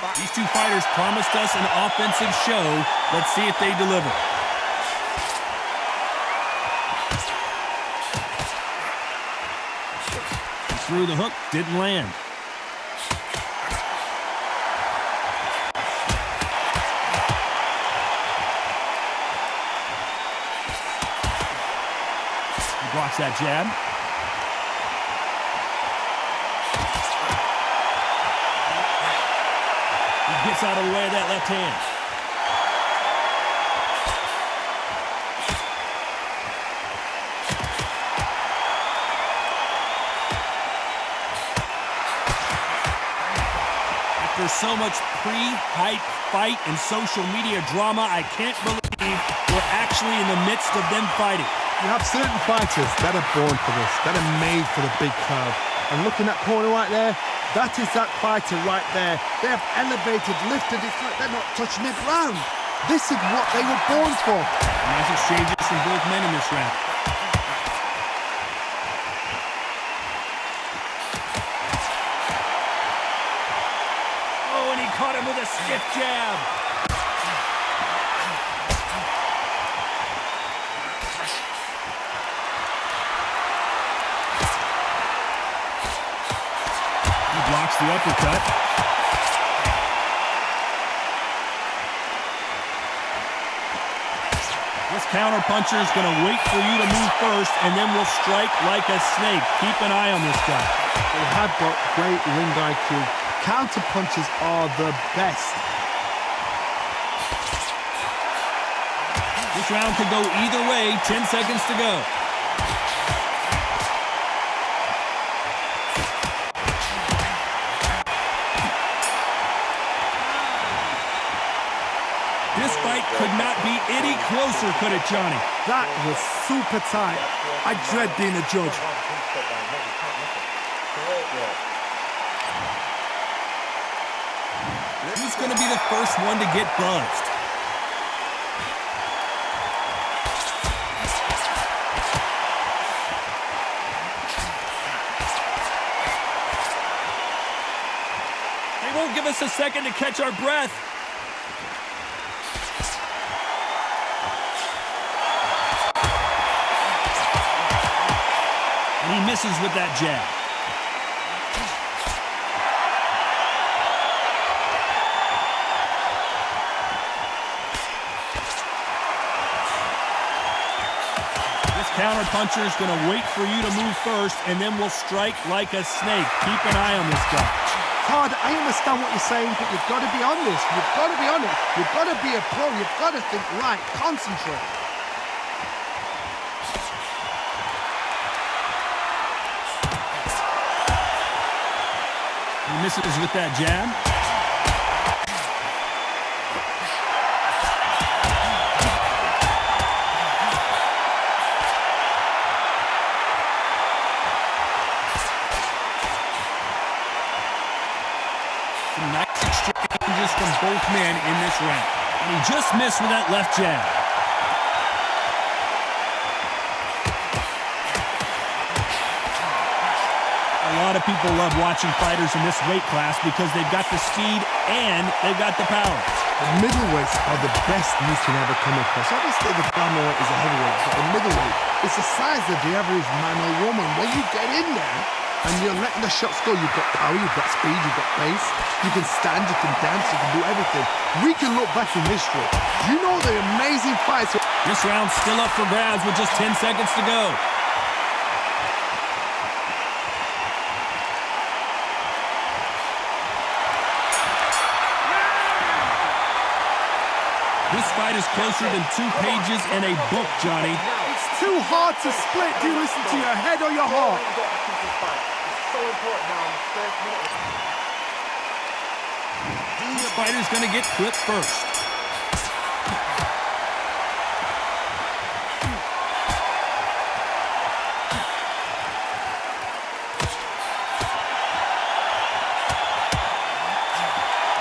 These two fighters promised us an offensive show. Let's see if they deliver. He threw the hook, didn't land. He blocks that jab. Gets out of the way of that left hand. After so much pre-hype fight and social media drama, I can't believe we're actually in the midst of them fighting. You have certain fighters that are born for this, that are made for the big crowd. And looking at that corner right there, that is that fighter right there. They have elevated, lifted. It's like they're not touching the ground. This is what they were born for. Nice exchanges from both men in this round. Oh, and he caught him with a stiff jab. Blocks the uppercut. This counter-puncher is going to wait for you to move first, and then will strike like a snake. Keep an eye on this guy. They have got great ring IQ. Counter-punches are the best. This round could go either way. 10 seconds to go. This fight could not be any closer, could it, Johnny? That was super tight. I dread being a judge. Who's going to be the first one to get buzzed? They won't give us a second to catch our breath. And he misses with that jab. This counter-puncher is going to wait for you to move first, and then will strike like a snake. Keep an eye on this guy. Todd, I understand what you're saying, but you've got to be honest. You've got to be honest. You've got to be a pro. You've got to think right. Concentrate. He misses with that jab. Some nice exchanges from both men in this round. And he just missed with that left jab. A lot of people love watching fighters in this weight class because they've got the speed and they've got the power. The middleweights are the best you can ever come across. Obviously, the bantamweight is a heavyweight, but the middleweight is the size of the average man or woman. When you get in there and you're letting the shots go, you've got power, you've got speed, you've got pace. You can stand, you can dance, you can do everything. We can look back in history. You know the amazing fights. This round's still up for grabs with just 10 seconds to go. This fight is closer than 2 pages in a book, Johnny. It's too hard to split. Do you listen to your head or your heart? This fighter's going to get clipped first.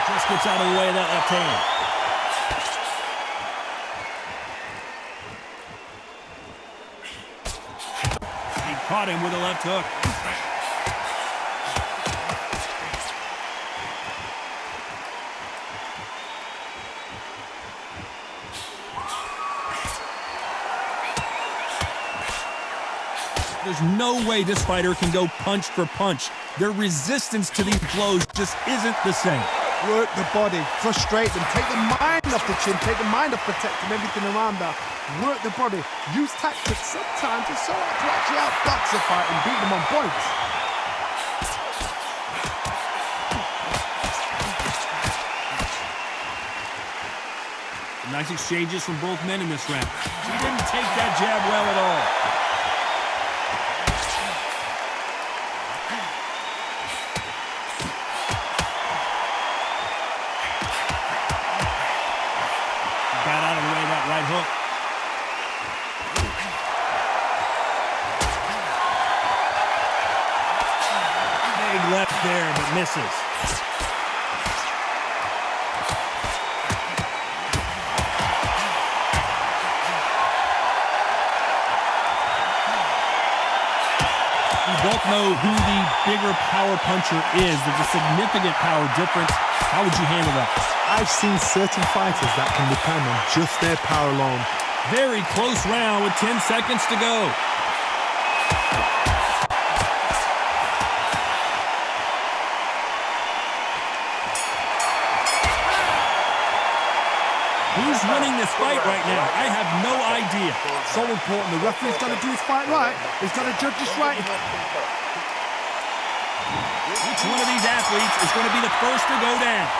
Just gets out of the way of that left hand. Caught him with a left hook. There's no way this fighter can go punch for punch. Their resistance to these blows just isn't the same. Work the body, frustrate them, take the mind off the chin, take the mind off protecting everything around that. Work the body, use tactics. Sometimes it's so hard to actually outbox a fight and beat them on points. Nice exchanges from both men in this round. He didn't take that jab well at all. Got out of the way of that right hook. Big left there, but misses. We both know who the bigger power puncher is. There's a significant power difference. How would you handle that? I've seen certain fighters that can depend on just their power alone. Very close round with 10 seconds to go. Who's winning this fight right now? I have no idea. So important. The referee's got to do his fight right. He's got to judge this right. Which one of these athletes is going to be the first to go down?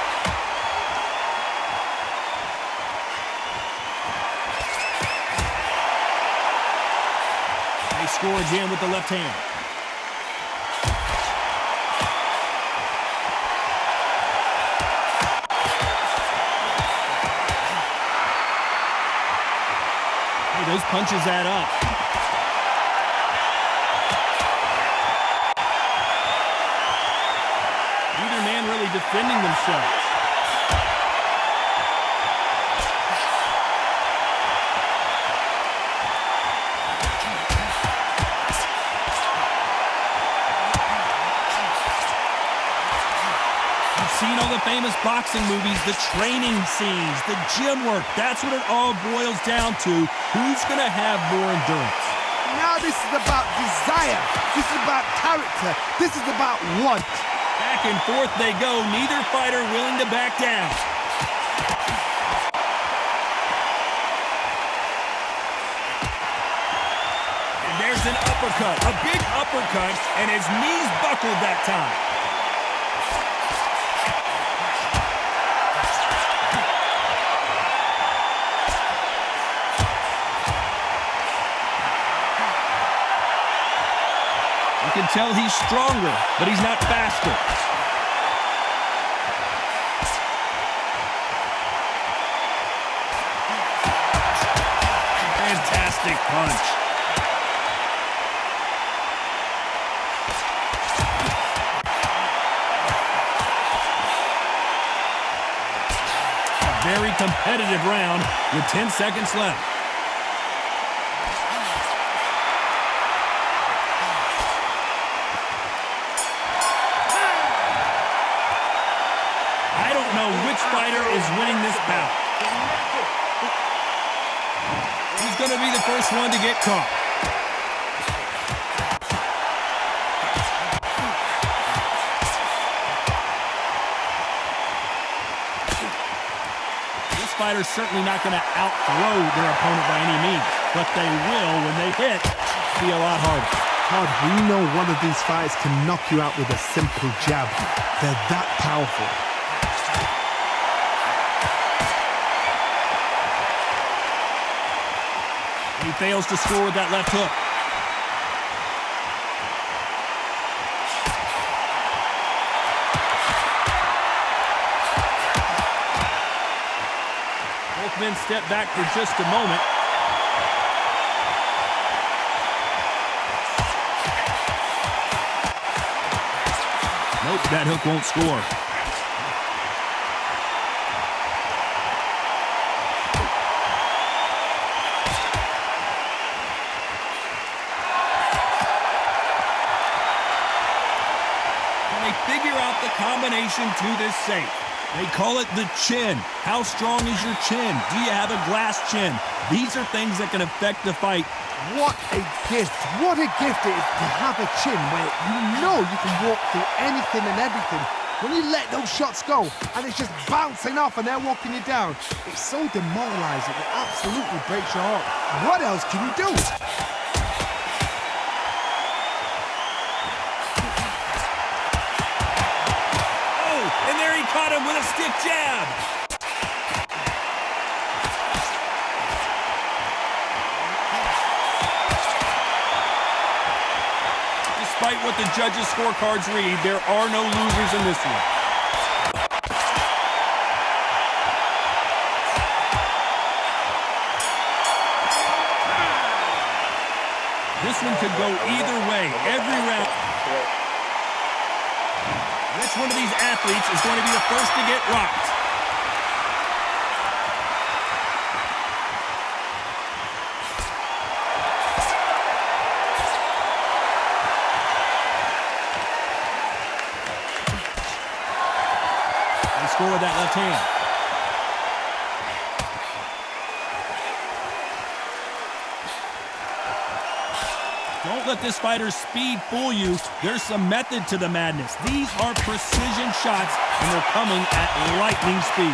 They score again with the left hand. Hey, those punches add up. Neither man really defending themselves. Seen all the famous boxing movies, the training scenes, the gym work. That's what it all boils down to. Who's going to have more endurance? Now this is about desire. This is about character. This is about want. Back and forth they go. Neither fighter willing to back down. And there's an uppercut, a big uppercut, and his knees buckled that time. You can tell he's stronger, but he's not faster. Fantastic punch. A very competitive round with 10 seconds left. Which fighter is winning this bout? He's going to be the first one to get caught. This fighter's certainly not going to outthrow their opponent by any means, but they will, when they hit, be a lot harder. Todd, we know one of these fighters can knock you out with a simple jab. They're that powerful. He fails to score with that left hook. Both men step back for just a moment. Nope, that hook won't score. Figure out the combination to this safe. They call it the chin. How strong is your chin? Do you have a glass chin? These are things that can affect the fight What a gift. What a gift it is to have a chin where you know you can walk through anything and everything. When you let those shots go and it's just bouncing off and they're walking you down, it's so demoralizing. It absolutely breaks your heart. What else can you do? Oh, and there he caught him with a stiff jab. Despite what the judges' scorecards read, there are no losers in this one. This one could go either way, every round. Which one of these athletes is going to be the first to get rocked? With that left hand. Don't let this fighter's speed fool you. There's some method to the madness. These are precision shots, and they're coming at lightning speed.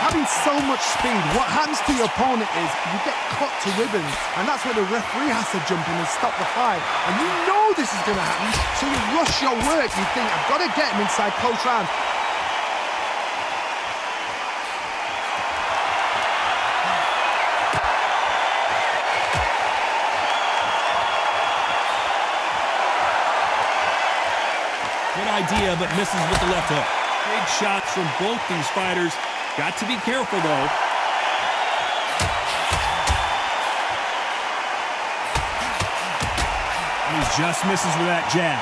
Having so much speed, what happens to your opponent is you get cut to ribbons, and that's where the referee has to jump in and stop the fight. And you know this is going to happen, so you rush your work. You think, I've got to get him inside close round. Idea, but misses with the left hook. Big shots from both these fighters. Got to be careful, though. And he just misses with that jab.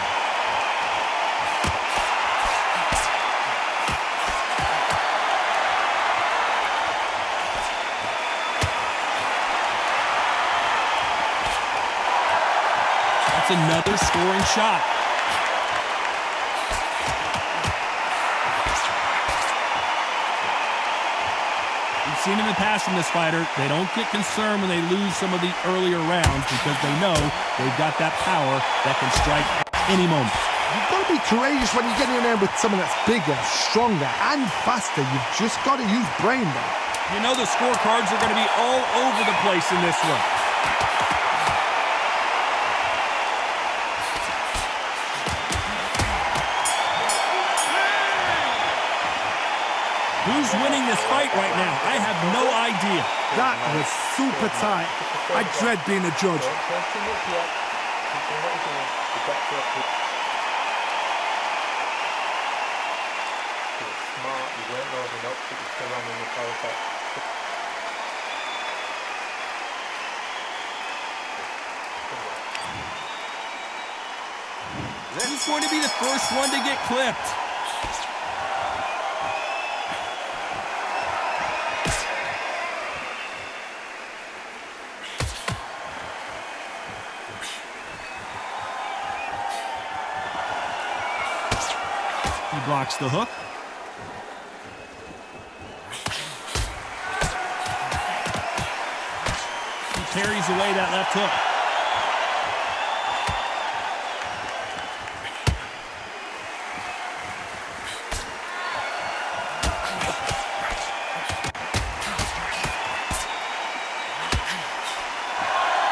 That's another scoring shot. Seen in the past from this fighter, they don't get concerned when they lose some of the earlier rounds because they know they've got that power that can strike at any moment. You've got to be courageous when you get in there with someone that's bigger, stronger, and faster. You've just got to use brain there. You know the scorecards are going to be all over the place in this one. Who's winning this fight right now? I have no idea. That was super tight. I dread being a judge. Who's going to be the first one to get clipped? Blocks the hook. He parries away that left hook.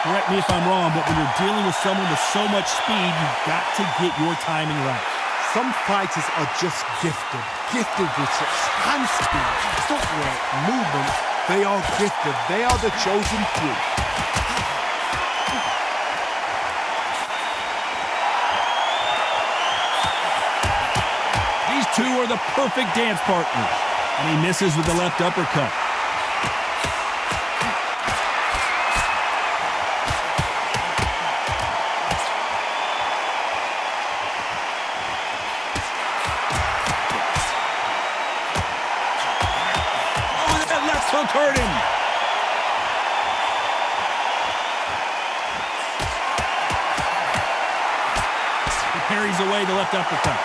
Correct me if I'm wrong, but when you're dealing with someone with so much speed, you've got to get your timing right. Some fighters are just gifted with such hand speed, footwork, movement. They are gifted. They are the chosen few. These two are the perfect dance partners. And he misses with the left uppercut. Hurt him. He parries away the left uppercut.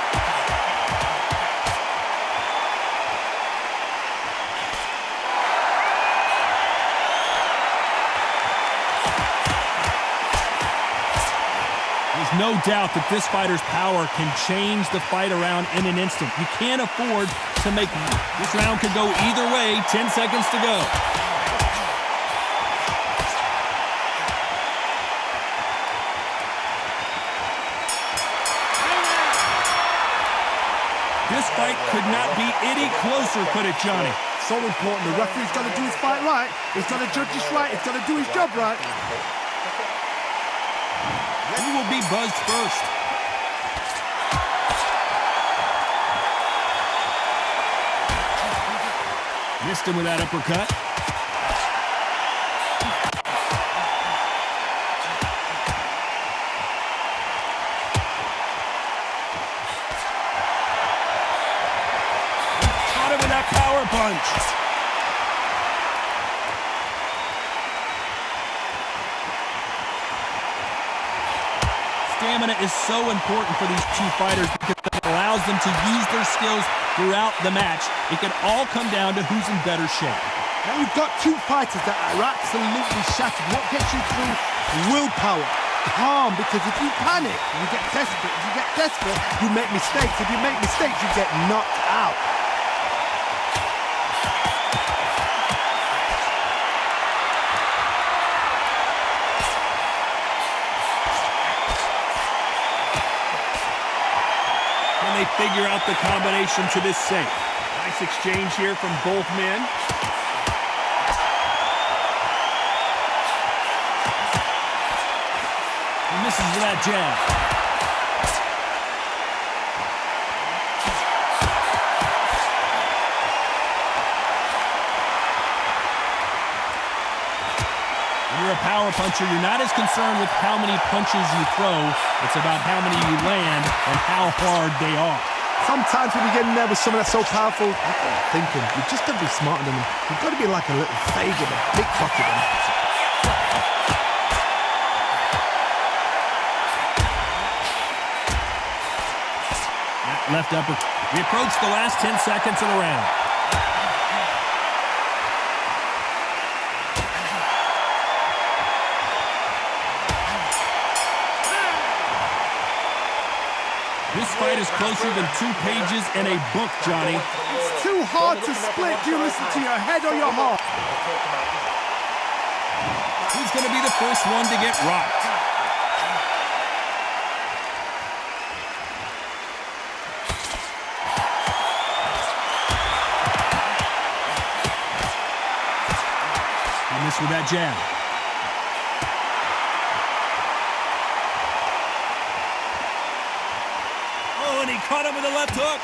no doubt that this fighter's power can change the fight around in an instant. You can't afford to make this round could go either way. 10 seconds to go. This fight could not be any closer, could it, Johnny? So important. The referee's got to do his fight right. He's got to judge this right. He's got to do his job right. Who will be buzzed first? Missed him with that uppercut. Caught him with that power punch. Stamina is so important for these two fighters because it allows them to use their skills throughout the match. It can all come down to who's in better shape. Now you've got two fighters that are absolutely shattered. What gets you through? Willpower. Calm, because if you panic, you get desperate. If you get desperate, you make mistakes. If you make mistakes, you get knocked out. They figure out the combination to this safe. Nice exchange here from both men. He misses with that jab. When you're a power puncher, you're not as concerned with how many punches you throw. It's about how many you land and how hard they are. Sometimes when you get in there with someone that's so powerful, I'm thinking, you've just got to be smarter than them. You've got to be like a little Fagin, a pickpocket them. That left upper. We approach the last 10 seconds of the round. This fight is closer than 2 pages in a book, Johnny. It's too hard to split. Do you listen to your head or your heart? Who's going to be the first one to get rocked? He missed with that jab. And he caught him with a left hook.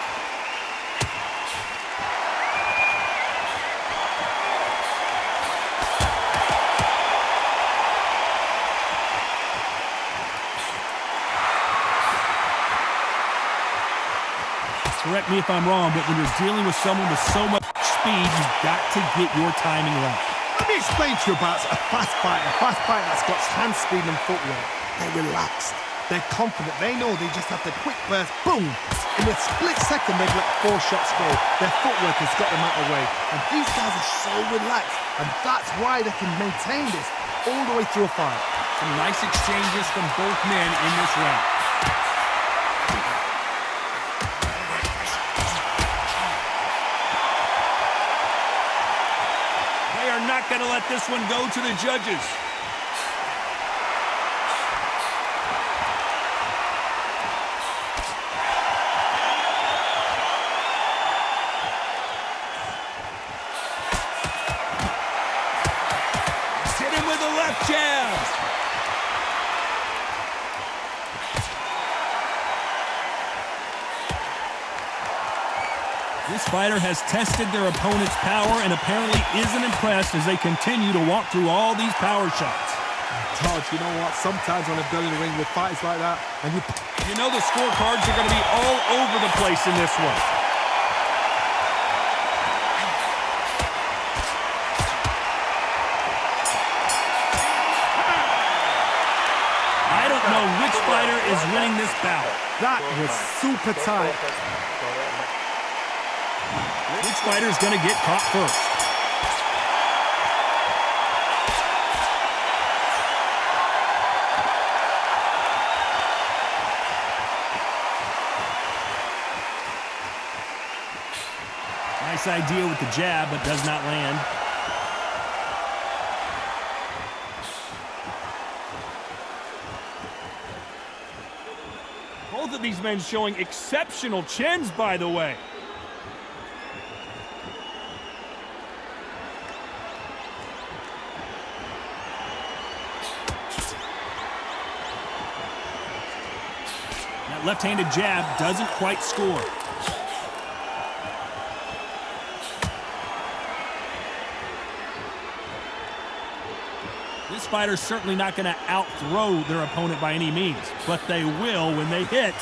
Correct me if I'm wrong, but when you're dealing with someone with so much speed, you've got to get your timing right. Let me explain to you about a fast fighter that's got hand speed and footwork. They're relaxed. They're confident. They know they just have to quick burst, boom. In a split second, they've let 4 shots go. Their footwork has got them out of the way. And these guys are so relaxed. And that's why they can maintain this all the way through a fight. Some nice exchanges from both men in this round. They are not going to let this one go to the judges. Jabs. This fighter has tested their opponent's power and apparently isn't impressed as they continue to walk through all these power shots. Todd, you know what? Sometimes when I've done in the ring with fights like that, and you know the scorecards are going to be all over the place in this one. Which fighter is winning this bout? That was super tight. Which fighter is going to get caught first? nice idea with the jab, but does not land. Both of these men showing exceptional chins, by the way. That left-handed jab doesn't quite score. This fighter's certainly not going to out-throw their opponent by any means, but they will, when they hit,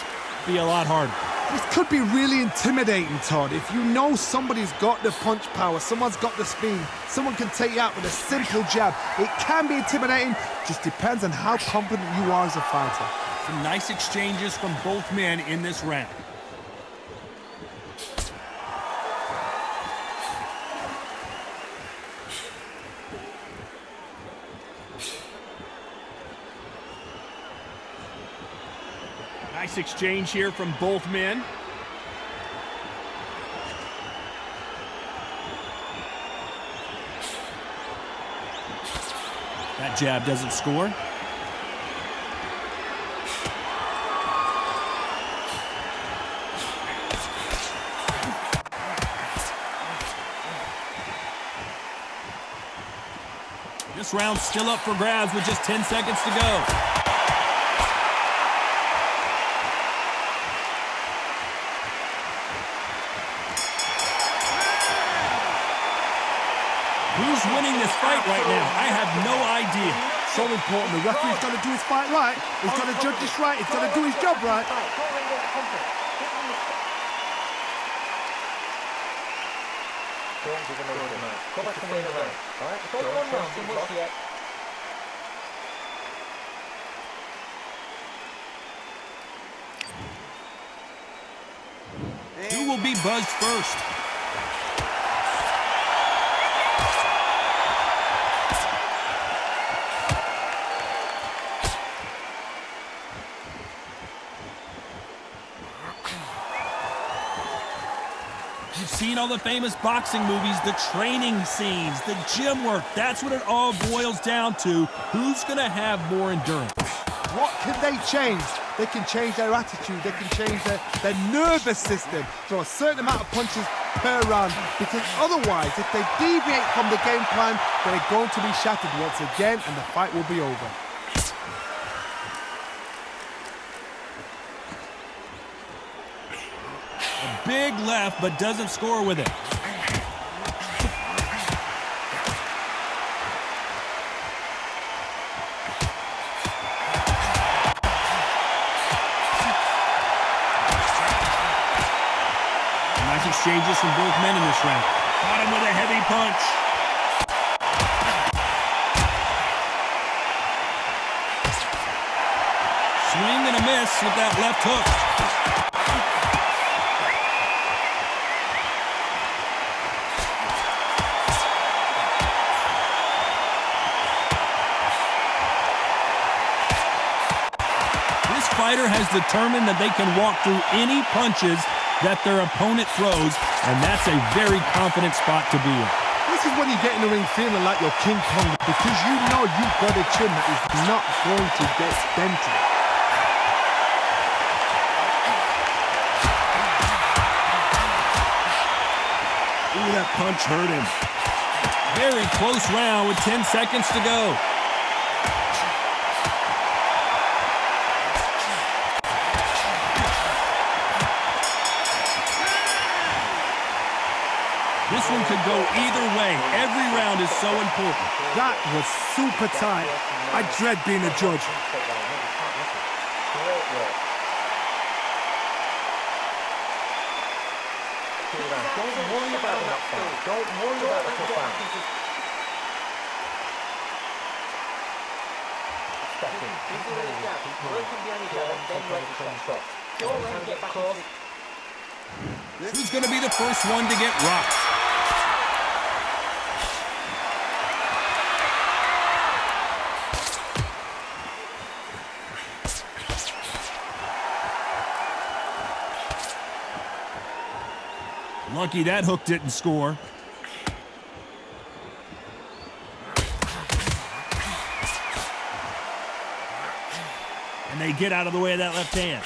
be a lot harder. This could be really intimidating, Todd. If you know somebody's got the punch power, someone's got the speed, someone can take you out with a simple jab, it can be intimidating. Just depends on how confident you are as a fighter. Some nice exchanges from both men in this round. Nice exchange here from both men. That jab doesn't score. This round's still up for grabs with just 10 seconds to go. Who's winning this fight right now? I have no idea. So important. The referee's got to do his fight right. He's got to judge this right. He's got to do his job right. Who will be buzzed first? You've seen all the famous boxing movies, the training scenes, the gym work. That's what it all boils down to. Who's going to have more endurance? What can they change? They can change their attitude. They can change their nervous system. Throw a certain amount of punches per round. Because otherwise, if they deviate from the game plan, they're going to be shattered once again and the fight will be over. Big left, but doesn't score with it. Nice exchanges from both men in this round. Caught him with a heavy punch. Swing and a miss with that left hook. Fighter has determined that they can walk through any punches that their opponent throws, and that's a very confident spot to be in. This is when you get in the ring feeling like you're King Kong, because you know you've got a chin that is not going to get dented. Ooh, that punch hurt him. Very close round with 10 seconds to go. This one could go either way. Every round is so important. That was super tight. I dread being a judge. Don't worry about that fight. Don't worry about the fight. Who's going to be the first one to get rocked? Lucky that hook didn't score. And they get out of the way of that left hand.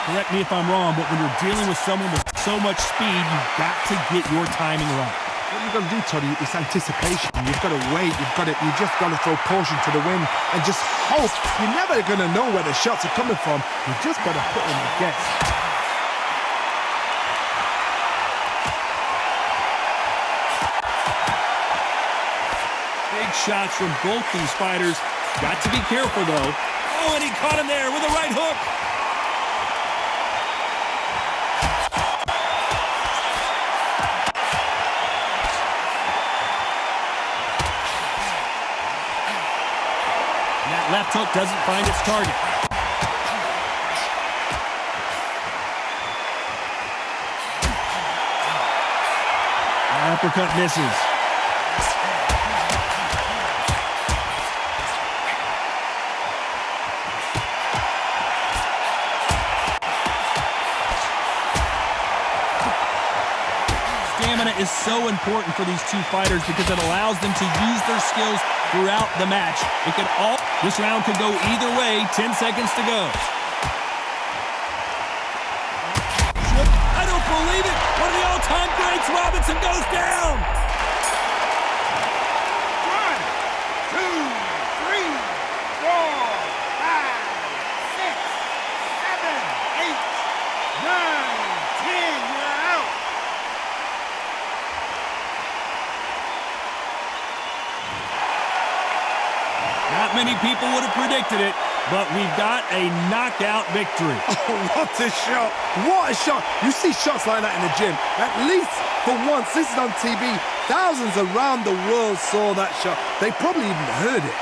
Correct me if I'm wrong, but when you're dealing with someone with so much speed, you've got to get your timing right. What you've got to do, Toddy, is anticipation. You've got to wait. You just got to throw caution to the wind and just hope. You're never going to know where the shots are coming from. You just got to put in the guess. Big shots from both these fighters. Got to be careful, though. Oh, and he caught him there with a right hook. That left hook doesn't find its target. Uppercut misses. Stamina is so important for these two fighters because it allows them to use their skills throughout the match. This round could go either way. 10 seconds to go. I don't believe it. One of the all-time greats, Robinson, goes down. 1, 2, 3, 4, 5, 6, 7, 8, 9, 10. You're out. Not many people would have predicted it, but we've got a knockout victory. Oh, what a shot. What a shot. You see shots like that in the gym. At least for once, this is on TV. Thousands around the world saw that shot. They probably even heard it.